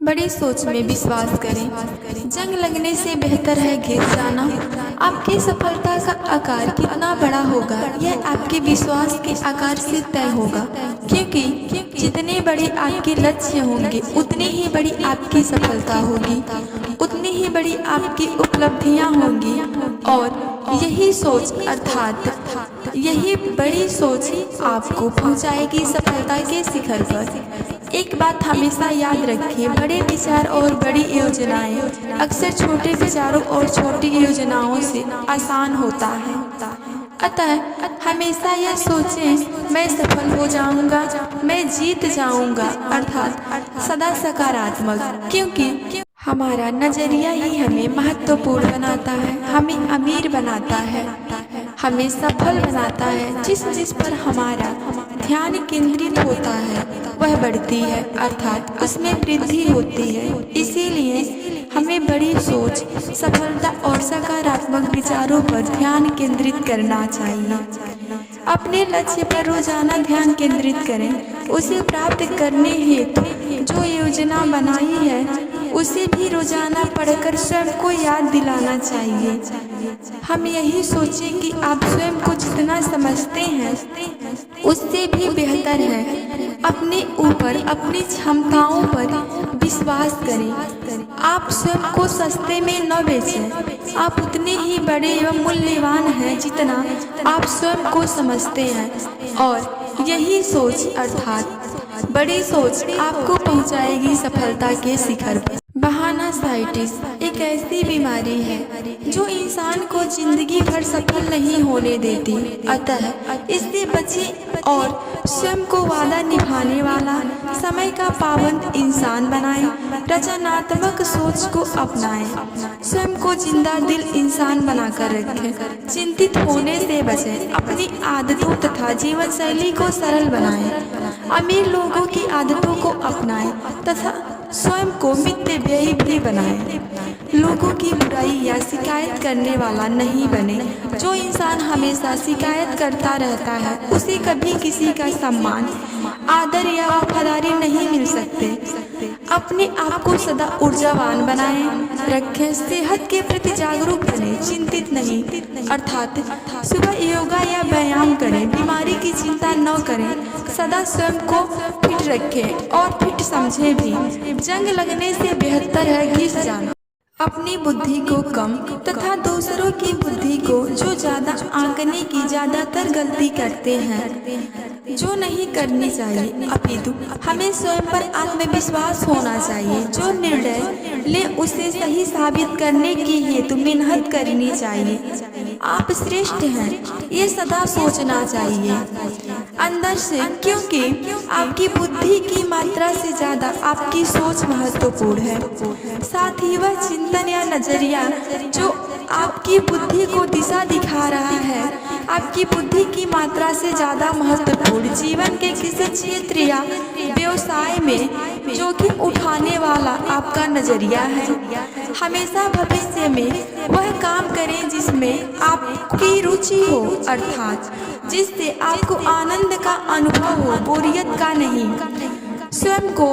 बड़ी सोच में विश्वास करें। जंग लगने से बेहतर है घिर जाना। आपकी सफलता का आकार कितना बड़ा होगा यह आपके विश्वास के आकार से तय होगा, क्योंकि जितने बड़े आपके लक्ष्य होंगे उतनी ही बड़ी आपकी सफलता होगी, उतनी ही बड़ी आपकी उपलब्धियां होंगी। और यही सोच अर्थात यही बड़ी सोच आपको पहुंचाएगी सफलता के शिखर पर। एक बात हमेशा याद रखें, बड़े विचार और बड़ी योजनाएं अक्सर छोटे विचारों और छोटी योजनाओं से आसान होता है। अतः हमेशा यह सोचें, मैं सफल हो जाऊंगा, मैं जीत जाऊंगा, अर्थात सदा सकारात्मक, क्योंकि हमारा नजरिया ही हमें महत्वपूर्ण बनाता है, हमें अमीर बनाता है, हमें सफल बनाता है। जिस पर हमारा ध्यान केंद्रित होता है वह बढ़ती है, अर्थात उसमें वृद्धि होती है। इसीलिए हमें बड़ी सोच, सफलता और सकारात्मक विचारों पर ध्यान केंद्रित करना चाहिए। अपने लक्ष्य पर रोजाना ध्यान केंद्रित करें। उसे प्राप्त करने हेतु जो योजना बनाई है उसे भी रोजाना पढ़कर स्वयं को याद दिलाना चाहिए। हम यही सोचें कि आप स्वयं को जितना समझते हैं उससे भी बेहतर है। अपने ऊपर, अपनी क्षमताओं पर विश्वास करें। आप स्वयं को सस्ते में न बेचें। आप उतने ही बड़े एवं मूल्यवान हैं जितना आप स्वयं को समझते हैं। और यही सोच अर्थात बड़ी सोच आपको पहुंचाएगी सफलता के शिखर पर। बहानासाइटिस एक ऐसी बीमारी है जो इंसान को जिंदगी भर सफल नहीं होने देती। अतः इससे बचें और स्वयं को वादा निभाने वाला, समय का पाबंद इंसान बनाएं। रचनात्मक सोच को अपनाएं। स्वयं को जिंदा दिल इंसान बनाकर रखें। चिंतित होने से बचें। अपनी आदतों तथा जीवन शैली को सरल बनाएं। अमीर लोगों की आदतों को अपनाएं तथा स्वयं को मितव्ययी भी बनाएं। लोगों की बुराई या शिकायत करने वाला नहीं बने। जो इंसान हमेशा शिकायत करता रहता है उसे कभी किसी का सम्मान, आदर या वफादारी नहीं मिल सकते। अपने आप को सदा ऊर्जावान बनाएं रखें। सेहत के प्रति जागरूक बने, चिंतित नहीं, अर्थात सुबह योगा या व्यायाम करें। बीमारी की चिंता न करें। सदा स्वयं को फिट रखें और फिट समझें भी। जंग लगने से बेहतर है घिस जाना। अपनी बुद्धि को कम तथा दूसरों की बुद्धि को जो ज़्यादा आंकने की ज़्यादातर गलती करते हैं, जो नहीं करनी चाहिए। अपितु हमें स्वयं पर आत्मविश्वास होना चाहिए। जो निर्णय ले उसे सही साबित करने की हेतु मेहनत करनी चाहिए। आप श्रेष्ठ हैं ये सदा सोचना चाहिए अंदर से, क्योंकि आपकी बुद्धि की मात्रा से ज़्यादा आपकी सोच महत्वपूर्ण है। साथ ही वह चिंतन या नजरिया जो आपकी बुद्धि को दिशा दिखा रहा है, आपकी बुद्धि की मात्रा से ज़्यादा महत्वपूर्ण। जीवन के किसी क्षेत्र या व्यवसाय में जोखिम उठाने वाला आपका नजरिया है। हमेशा भविष्य में वह काम करें जिसमें आपकी रुचि हो, अर्थात जिससे आपको आनंद का अनुभव हो, बोरियत का नहीं। स्वयं को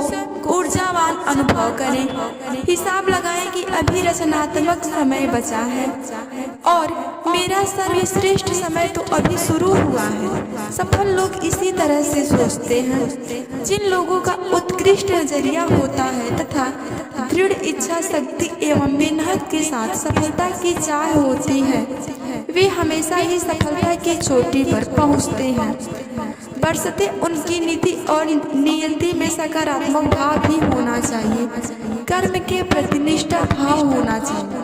ऊर्जावान अनुभव करें। हिसाब लगाएं कि अभी रचनात्मक समय बचा है और मेरा सर्वश्रेष्ठ समय तो अभी शुरू हुआ है। सफल लोग इसी तरह से सोचते हैं। जिन लोगों का उत्कृष्ट नजरिया होता है तथा दृढ़ इच्छा शक्ति एवं मेहनत के साथ सफलता की चाह होती है, वे हमेशा ही सफलता की चोटी पर पहुंचते हैं। बरसते उनकी नीति और नियति में सकारात्मक भाव भी होना चाहिए। कर्म के प्रति निष्ठा भाव होना चाहिए।